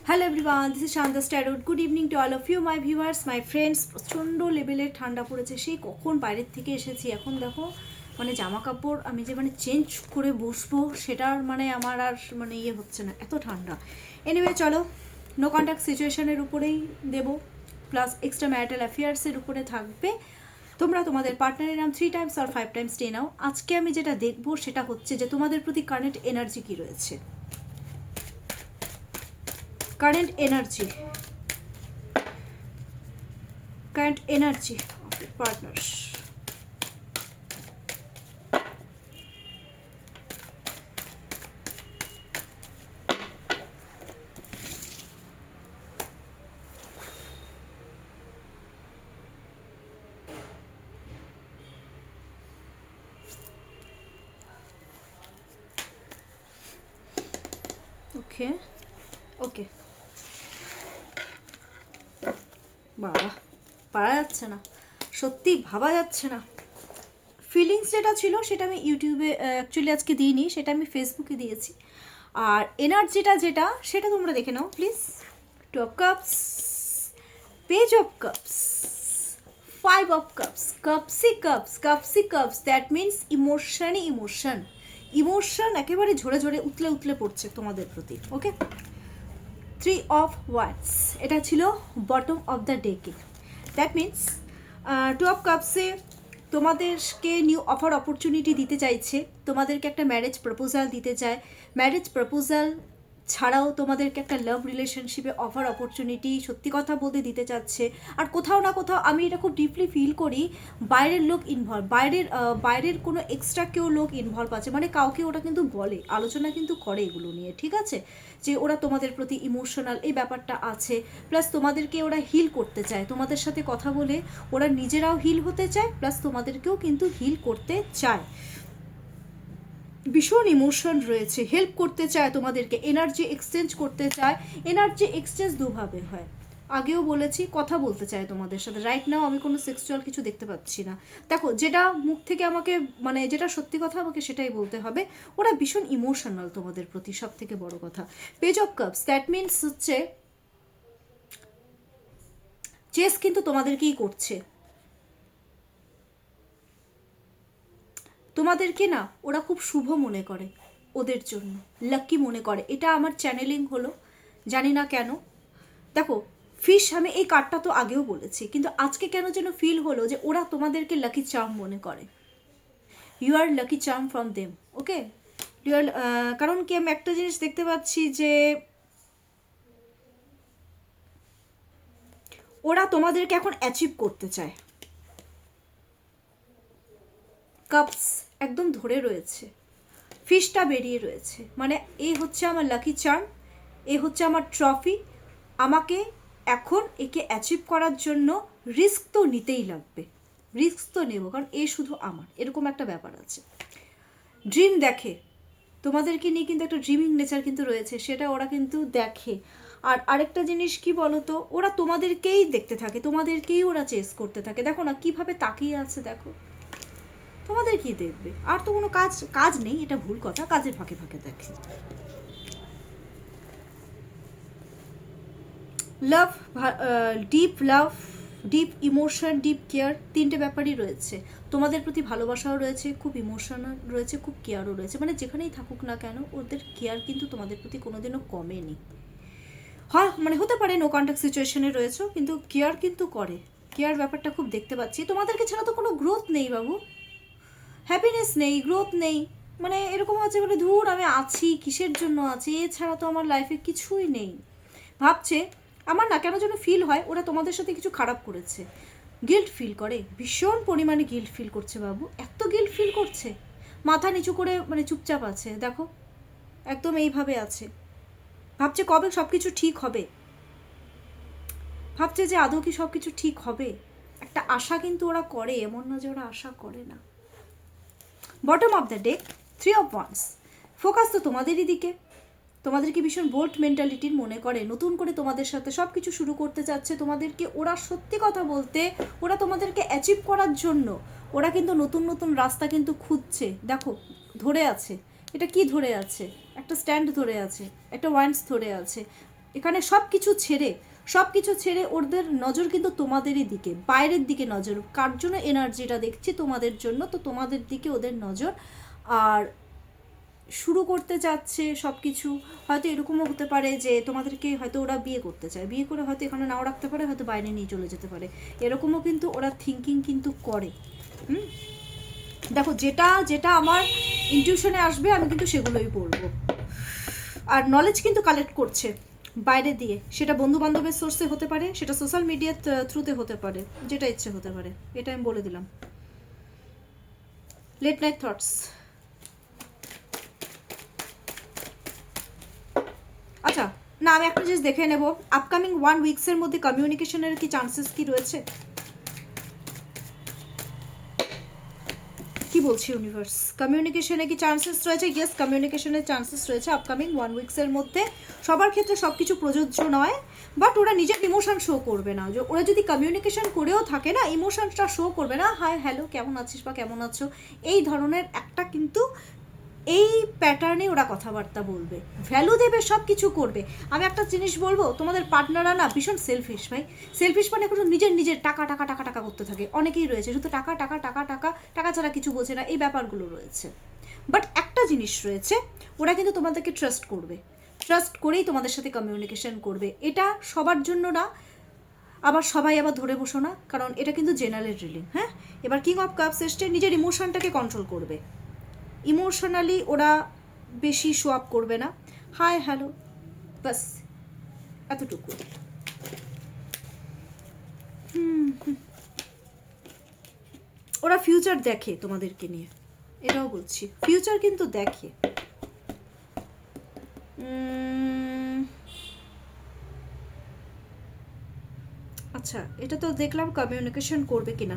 Hello everyone, this is Shanta স্ট্যারোড। Good evening to all of you my viewers, my friends. প্রচণ্ড লেভেলের ঠান্ডা পড়েছে, সেই কখন বাইরের থেকে এসেছি। এখন দেখো জামা কাপড় আমি যে চেঞ্জ করে বসবো সেটার আমার আর ইয়ে হচ্ছে না, এত ঠান্ডা। এনিওয়ে চলো, নো কন্ট্যাক্ট সিচুয়েশনের উপরেই দেবো, প্লাস এক্সট্রা ম্যারিটাল অ্যাফেয়ার্সের উপরে থাকবে। তোমরা তোমাদের পার্টনারের নাম 3 টাইমস আর 5 টাইমস নিয়ে নাও। আজকে আমি যেটা দেখবো সেটা হচ্ছে যে তোমাদের প্রতি কারেন্ট এনার্জি কী রয়েছে। current energy of your partners. Okay. বাবা, পারা যাচ্ছে না, সত্যি ভাবা যাচ্ছে না। ফিলিংস যেটা ছিল সেটা আমি ইউটিউবে অ্যাকচুয়ালি আজকে দিইনি, সেটা আমি ফেসবুকে দিয়েছি। আর এনার্জিটা সেটা তোমরা দেখে নাও please. 2 of cups, page of cups, 5 of cups, cupsy cups, that means emotion একেবারে ঝরে ঝরে উতলে পড়ছে তোমাদের প্রতি। ওকে, 3 of wands, এটা ছিল বটম অফ দ্য ডেকে। দ্যাট মিন্স 2 of কাপসে তোমাদেরকে নিউ অফার অপরচুনিটি দিতে চাইছে, তোমাদেরকে একটা ম্যারেজ প্রপোজাল দিতে চায়। ম্যারেজ প্রপোজাল ছাড়াও তোমাদেরকে একটা লাভ রিলেশনশিপে অফার অপরচুনিটি সত্যি কথা বলতে দিতে চাচ্ছে। আর কোথাও না কোথাও আমি এটা খুব ডিপলি ফিল করি, বাইরের লোক ইনভলভ, বাইরের কোনো এক্সট্রা কেউ লোক ইনভলভ আছে, কাউকে ওরা কিন্তু বলে, আলোচনা কিন্তু করে এগুলো নিয়ে, ঠিক আছে, যে ওরা তোমাদের প্রতি ইমোশনাল এই ব্যাপারটা আছে। প্লাস তোমাদেরকে ওরা হিল করতে চায়, তোমাদের সাথে কথা বলে ওরা নিজেরাও হিল হতে চায়, প্লাস তোমাদেরকেও কিন্তু হিল করতে চায়। ভীষণ ইমোশন রয়েছে, হেল্প করতে চায় তোমাদেরকে, এনার্জি এক্সচেঞ্জ করতে চায়। এনার্জি এক্সচেঞ্জ দুভাবে হয়, আগেও বলেছি, কথা বলতে চায় তোমাদের সাথে। রাইট নাও আমি কোনো সেক্সুয়াল কিছু দেখতে পাচ্ছি না। দেখো, যেটা মুখ থেকে আমাকে যেটা সত্যি কথা আমাকে সেটাই বলতে হবে। ওরা ভীষণ ইমোশনাল তোমাদের প্রতি, সব থেকে বড় কথা। Page of cups, that means হচ্ছে চেস কিন্তু তোমাদেরকেই করছে, তোমাদেরকে না ওরা খুব শুভ মনে করে, ওদের জন্য লাকি মনে করে। এটা আমার চ্যানেলিং হলো, জানি না কেন। দেখো ফিশ, আমি এই কার্ডটা তো আগেও বলেছি, কিন্তু আজকে কেন যেন ফিল হলো যে ওরা তোমাদেরকে লাকি চার্ম মনে করে। You are lucky charm from them. Okay, you are, কারণ কি আমি একটা জিনিস দেখতে পাচ্ছি যে ওরা তোমাদেরকে এখন অ্যাচিভ করতে চায়। কাপস একদম ধরে রয়েছে, ফিশটা বেরিয়ে রয়েছে, এ হচ্ছে আমার লাকি চার্ম, এ হচ্ছে আমার ট্রফি। আমাকে এখন একে অ্যাচিভ করার জন্য রিস্ক তো নিতেই লাগবে, রিস্ক তো নেব, কারণ এ শুধু আমার, এরকম একটা ব্যাপার আছে। ড্রিম দেখে তোমাদেরকে নিয়ে, কিন্তু একটা ড্রিমিং নেচার কিন্তু রয়েছে, সেটা ওরা কিন্তু দেখে। আর আরেকটা জিনিস কি বলো তো, ওরা তোমাদেরকেই দেখতে থাকে, তোমাদেরকেই ওরা চেস করতে থাকে। দেখো না কিভাবে তাকিয়ে আছে, দেখো তোমাদের কি দেখবে, আর তো কোনো কাজ নেই, এটা ভুল কথা, কাজের ফাঁকে ফাঁকে দেখে। লাভ, ডিপ ইমোশন, ডিপ কেয়ার, তিনটে ব্যাপারই রয়েছে। তোমাদের প্রতি ভালোবাসাও রয়েছে, খুব ইমোশনাল রয়েছে, খুব কেয়ারও রয়েছে। যেখানেই থাকুক না কেন ওদের কেয়ার কিন্তু তোমাদের প্রতি কোনোদিনও কমেনি। হয় হতে পারে নো কন্ট্যাক্ট সিচুয়েশনে রয়েছে, কিন্তু কেয়ার কিন্তু করে। কেয়ার ব্যাপারটা খুব দেখতে পাচ্ছি। তোমাদেরকে ছাড়া তো কোনো গ্রোথ নেই বাবু, হ্যাপিনেস নেই, গ্রোথ নেই। এরকম আছে ধুর আমি আছি কিসের জন্য আছি, এছাড়া তো আমার লাইফে কিছুই নেই। ভাবছে, আমার না কেন যেন ফিল হয় ওরা তোমাদের সাথে কিছু খারাপ করেছে, গিল্ট ফিল করে, ভীষণ পরিমাণে গিল্ট ফিল করছে বাবু, এত গিল্ট ফিল করছে, মাথা নিচু করে চুপচাপ আছে। দেখো একদম এইভাবে আছে, ভাবছে কবে সব কিছু ঠিক হবে, ভাবছে যে আদৌ কি সব কিছু ঠিক হবে। একটা আশা কিন্তু ওরা করে, এমন না যে ওরা আশা করে না। Bottom of the deck, 3 of wands, focus তো তোমাদেরই দিকে। তোমাদেরকে ভীষণ বোল্ড মেন্টালিটির মনে করে, নতুন করে তোমাদের সাথে সব কিছু শুরু করতে চাচ্ছে তোমাদেরকে। ওরা সত্যি কথা বলতে, ওরা তোমাদেরকে অ্যাচিভ করার জন্য ওরা কিন্তু নতুন নতুন রাস্তা কিন্তু খুঁজছে। দেখো ধরে আছে, এটা কি ধরে আছে, একটা স্ট্যান্ড ধরে আছে, একটা ওয়ান্ডস ধরে আছে। এখানে সব কিছু ছেড়ে ওদের নজর কিন্তু তোমাদেরই দিকে, বাইরের দিকে নজর। কার জন্য এনার্জিটা দেখছি? তোমাদের জন্য। তো তোমাদের দিকে ওদের নজর, আর শুরু করতে চাচ্ছে সব কিছু। হয়তো এরকমও হতে পারে যে তোমাদেরকে হয়তো ওরা বিয়ে করতে চায়, বিয়ে করে হয়তো এখানে নাও রাখতে পারে, হয়তো বাইরে নিয়ে চলে যেতে পারে, এরকমও কিন্তু ওরা থিঙ্কিং কিন্তু করে। দেখো, যেটা যেটা আমার ইনটিউশনে আসবে আমি কিন্তু সেগুলোই বলবো। আর নলেজ কিন্তু কালেক্ট করছে বাইরে দিয়ে, সেটা বন্ধু বান্ধবের সোর্সে হতে পারে, সেটা সোশ্যাল মিডিয়ার থ্রুতে হতে পারে, যেটা ইচ্ছে হতে পারে। এটা আমি বলে দিলাম। Late night thoughts. আচ্ছা, না আমি একটা জিনিস দেখে নেব, আপকামিং 1 উইকসের মধ্যে কমিউনিকেশনের কি চান্সেস কি রয়েছে? কি বলছি ইউনিভার্স, কমিউনিকেশনে কি চান্সেস রয়েছে? ইয়েস, কমিউনিকেশনের চান্সেস রয়েছে আপকামিং 1 উইকসের মধ্যে। সবার ক্ষেত্রে সব কিছু প্রযোজ্য নয়, বাট ওরা নিজের ইমোশন শো করবে না। ওরা যদি কমিউনিকেশন করেও থাকে না, ইমোশনটা শো করবে না। হাই হ্যালো, কেমন আছিস বা কেমন আছো, এই ধরনের একটা কিন্তু এই প্যাটার্নে ওরা কথাবার্তা বলবে, ভ্যালু দেবে, সব কিছু করবে। আমি একটা জিনিস বলবো, তোমাদের পার্টনাররা না ভীষণ সেলফিশ ভাই। সেলফিশ মানে এখন নিজের টাকা টাকা টাকা টাকা করতে থাকে। অনেকেই রয়েছে শুধু টাকা টাকা টাকা টাকা টাকা ছাড়া কিছু বোঝে না, এই ব্যাপারগুলো রয়েছে। বাট একটা জিনিস রয়েছে, ওরা কিন্তু তোমাদেরকে ট্রাস্ট করবে, ট্রাস্ট করেই তোমাদের সাথে কমিউনিকেশন করবে। এটা সবার জন্য না, আবার সবাই আবার ধরে বসো না, কারণ এটা কিন্তু জেনারেল রিডিং। হ্যাঁ, এবার কিং অফ কাপস এসছে, নিজের ইমোশনটাকে কন্ট্রোল করবে। ইমোশনালি ওরা বেশি শো আপ করবে না। হাই হ্যালো, বাস এতটুকু। ওরা ফিউচার দেখে তোমাদেরকে নিয়ে, এটাও বলছি, ফিউচার কিন্তু দেখে। আচ্ছা, এটা তো দেখলাম কমিউনিকেশন করবে কিনা।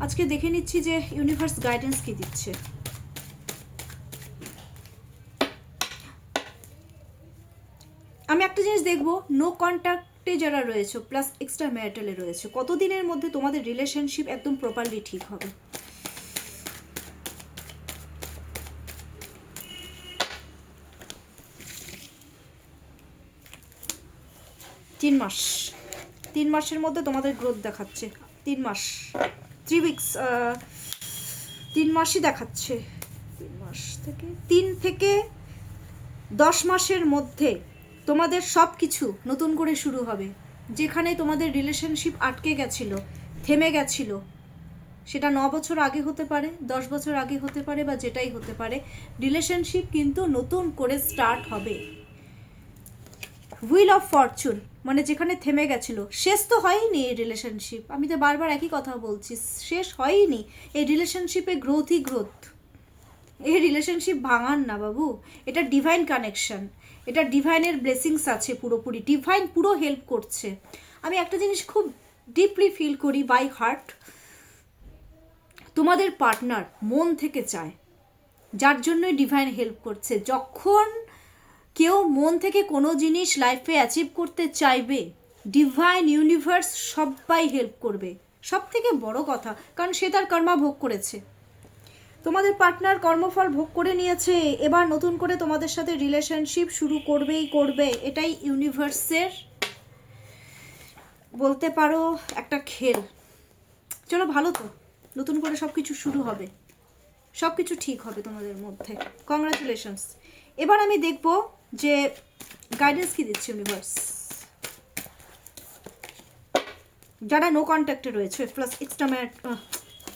আজকে দেখে নিচ্ছি যে ইউনিভার্স গাইডেন্স কি দিচ্ছে। আমি একটা জিনিস দেখবো, নো কন্ট্যাক্টে যারা রয়েছে প্লাস এক্সট্রা ম্যারিটালে রয়েছে, কতদিনের মধ্যে তোমাদের রিলেশনশিপ একদম প্রপারলি ঠিক হবে? তিন মাসের মধ্যে তোমাদের গ্রোথ দেখাচ্ছে। 3 মাস, 3 উইকস, 3 মাসই দেখাচ্ছে। 3 থেকে 10 মাসের মধ্যে তোমাদের সব কিছু নতুন করে শুরু হবে। যেখানে তোমাদের রিলেশনশিপ আটকে গেছিল, থেমে গেছিল, সেটা 9 বছর আগে হতে পারে, 10 বছর আগে হতে পারে, বা যেটাই হতে পারে, রিলেশনশিপ কিন্তু নতুন করে স্টার্ট হবে। হুইল অফ ফরচুন, মানে যেখানে থেমে গেছিল, শেষ তো হয়নি এই রিলেশনশিপ। আমি তো বারবার একই কথা বলছি, শেষ হয়নি এই রিলেশনশিপে, গ্রোথই গ্রোথ। এই রিলেশনশিপ ভাঙান না বাবু, এটা ডিভাইন কানেকশন, এটা ডিভাইনের ব্লেসিংস আছে পুরোপুরি, ডিভাইন পুরো হেল্প করছে। আমি একটা জিনিস খুব ডিপলি ফিল করি বাই হার্ট, তোমাদের পার্টনার মন থেকে চায়, যার জন্যই ডিভাইন হেল্প করছে। যখন কেউ মন থেকে কোনো জিনিস লাইফে অ্যাচিভ করতে চাইবে, ডিভাইন ইউনিভার্স সবাই হেল্প করবে। সব থেকে বড় কথা, কারণ সে তার কর্মা ভোগ করেছে, তোমাদের পার্টনার কর্মফল ভোগ করে নিয়েছে, এবার নতুন করে তোমাদের সাথে রিলেশনশিপ শুরু করবেই করবে। এটাই ইউনিভার্সের বলতে পারো একটা খেল। চলো ভালো তো, নতুন করে সব কিছু শুরু হবে, সব কিছু ঠিক হবে তোমাদের মধ্যে। কংগ্রাচুলেশনস। এবার আমি দেখব যে গাইডেন্স কি দিচ্ছে ইউনিভার্স, যারা নো কন্ট্যাক্টে রয়েছে প্লাস এক্সট্রা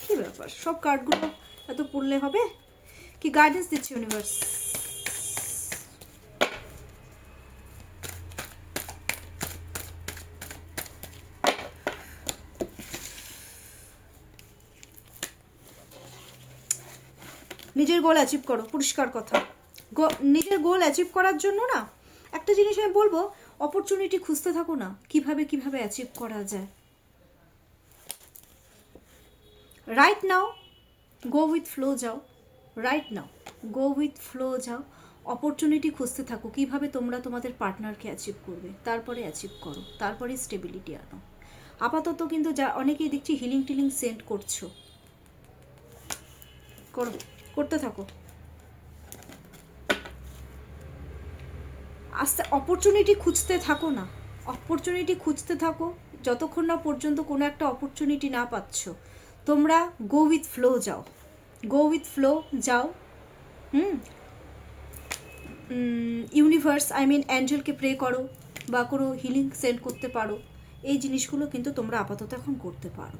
কি ব্যাপার, সব কার্ডগুলো এত পড়লে হবে কি? গাইডেন্স দিচ্ছে ইউনিভার্স। নিজের গোল অ্যাচিভ করো, পরিষ্কার কথা। নিজের গোল অ্যাচিভ করার জন্য না, একটা জিনিস আমি বলবো, অপরচুনিটি খুঁজতে থাকো না, কিভাবে কিভাবে অ্যাচিভ করা যায়। Right now go with flow যাও, right now go with flow যাও, অপরচুনিটি খুঁজতে থাকো কিভাবে তোমরা তোমাদের পার্টনারকে অ্যাচিভ করবে, তারপরে অ্যাচিভ করো, তারপরে স্টেবিলিটি আনো। আপাতত কিন্তু যা অনেকেই দেখছি হিলিং টিলিং সেন্ড করছো, করো, করতে থাকো। আস্তে অপরচুনিটি খুঁজতে থাকো না, অপরচুনিটি খুঁজতে থাকো যতক্ষণ না পর্যন্ত কোনো একটা অপরচুনিটি না পাচ্ছ। তোমরা গো উইথ ফ্লো যাও, গো উইথ ফ্লো যাও। ইউনিভার্স অ্যাঞ্জেলকে প্রে করো বা কোনো হিলিং সেন্ড করতে পারো। এই জিনিসগুলো কিন্তু তোমরা আপাতত এখন করতে পারো।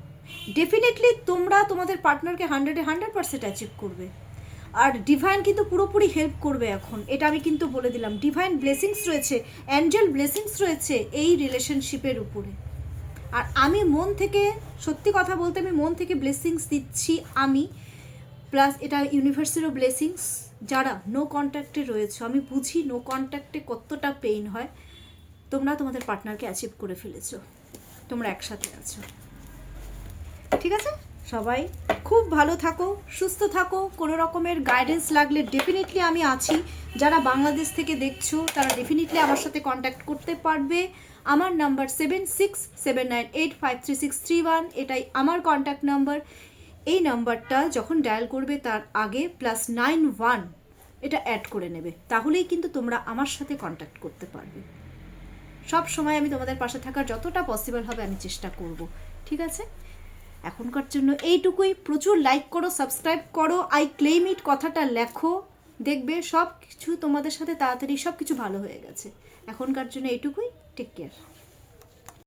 ডেফিনেটলি তোমরা তোমাদের পার্টনারকে 100% অ্যাচিভ করবে। আর ডিভাইন কিন্তু পুরোপুরি হেল্প করবে এখন, এটা আমি কিন্তু বলে দিলাম। ডিভাইন ব্লেসিংস রয়েছে, অ্যাঞ্জেল ব্লেসিংস রয়েছে এই রিলেশনশিপের উপরে। আর আমি মন থেকে, সত্যি কথা বলতে আমি মন থেকে ব্লেসিংস দিচ্ছি আমি, প্লাস এটা ইউনিভার্সেরও ব্লেসিংস। যারা নো কন্ট্যাক্টে রয়েছে, আমি বুঝি নো কন্ট্যাক্টে কতটা পেইন হয়। তোমরা তোমাদের পার্টনারকে অ্যাচিভ করে ফেলেছো, তোমরা একসাথে আছো। ঠিক আছে, সবাই খুব ভালো থাকো, সুস্থ থাকো। কোনো রকমের গাইডেন্স লাগলে ডেফিনেটলি আমি আছি। যারা বাংলাদেশ থেকে দেখছো তারা ডেফিনেটলি আমার সাথে কন্ট্যাক্ট করতে পারবে। আমার নাম্বার 7679853631, এটাই আমার কন্ট্যাক্ট নাম্বার। এই নাম্বারটা যখন ডায়াল করবে তার আগে +91 এটা অ্যাড করে নেবে, তাহলেই কিন্তু তোমরা আমার সাথে কন্ট্যাক্ট করতে পারবে। সব সময় আমি তোমাদের পাশে থাকার যতটা পসিবল হবে আমি চেষ্টা করব। ঠিক আছে, এখনকার জন্য এইটুকুই। প্রচুর লাইক করো, সাবস্ক্রাইব করো, আই ক্লেম ইট কথাটা লেখো, দেখবে সব কিছু তোমাদের সাথে তাড়াতাড়ি সব কিছু ভালো হয়ে গেছে। এখনকার জন্য এইটুকুই। Take care.